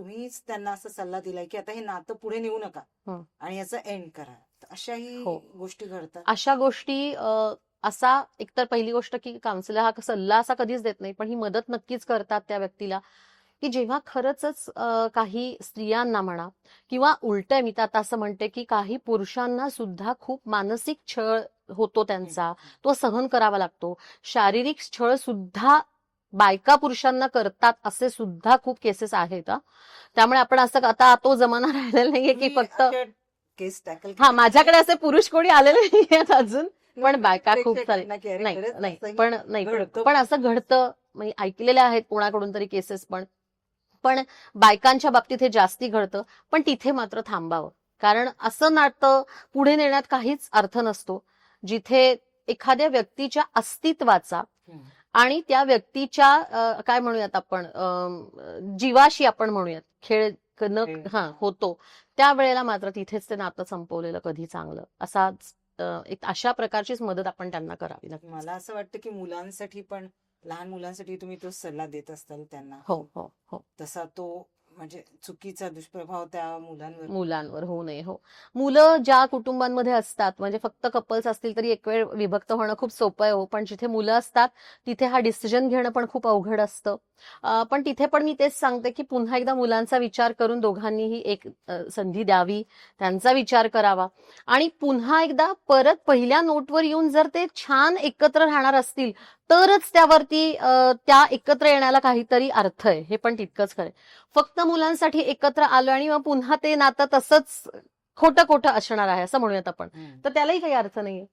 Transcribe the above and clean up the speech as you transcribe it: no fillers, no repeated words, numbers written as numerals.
तुम्हीच त्यांना असा सल्ला दिलाय की आता हे नातं पुढे नेऊ नका हं. आणि याचा एंड करा, तर अशाही हो. गोष्टी घडतात. अशा गोष्टी असा एकतर पहिली गोष्ट की काउन्सिलर हा सल्ला असा कधीच देत नाही, पण ही मदत नक्कीच करतात त्या व्यक्तीला, की जेव्हा खरंच काही स्त्रियांना म्हणा किंवा उलटं मी तर आता असं म्हणते की काही पुरुषांना सुद्धा खूप मानसिक छळ होतो त्यांचा, तो सहन करावा लागतो. शारीरिक छळ सुद्धा बायका पुरुषांना करतात असे सुद्धा खूप केसेस आहेत. त्यामुळे आपण असं आता तो जमाना राहिलेला नाहीये की फक्त केस टॅकल हा माझ्याकडे असे पुरुष कोणी आलेले नाहीयेत अजून, पण बायका खूप सारे पण असं घडतं. म्हणजे ऐकलेले आहेत कोणाकडून तरी केसेस, पण बायकांच्या बाबतीत हे जास्ती घडतं. पण तिथे मात्र थांबावं, कारण असं नातं पुढे नेण्यात काहीच अर्थ नसतो जिथे एखाद्या व्यक्तीच्या अस्तित्वाचा आणि त्या व्यक्तीच्या काय म्हणूयात आपण जीवाशी आपण म्हणूयात खेळ होतो, त्यावेळेला मात्र तिथेच ते नातं संपवलेलं कधी चांगलं. असाच एक अशा प्रकारचीच मदत आपण त्यांना करावी लागते. मला असं वाटतं की मुलांसाठी पण, लहान मुलांसाठी तुम्ही तो सल्ला देत असताल त्यांना, हो हो हो, तसा तो म्हणजे चुकीचा दुष्प्रभाव त्या मुलांवर होऊ नये. हो, मुलं ज्या कुटुंबांमध्ये असतात, म्हणजे फक्त कपल्स असतील तरी एक वेळ विभक्त होणं खूप सोपं आहे हो, पण जिथे मुलं असतात तिथे हा डिसिजन घेणं पण खूप अवघड असतं. पण तिथे पण मी तेच सांगते की पुन्हा एकदा मुलांचा विचार करून दोघांनीही एक संधी द्यावी, त्यांचा विचार करावा आणि पुन्हा एकदा परत पहिल्या नोटवर येऊन जर ते छान एकत्र राहणार असतील तरच त्यावरती त्या एकत्र येण्याला काहीतरी अर्थ आहे, हे पण तितकंच खरं. फक्त मुलांसाठी एकत्र आलो आणि मग पुन्हा ते नातं तसंच खोटं खोटं असणार आहे असं म्हणूयात आपण, तर त्यालाही काही अर्थ नाहीये.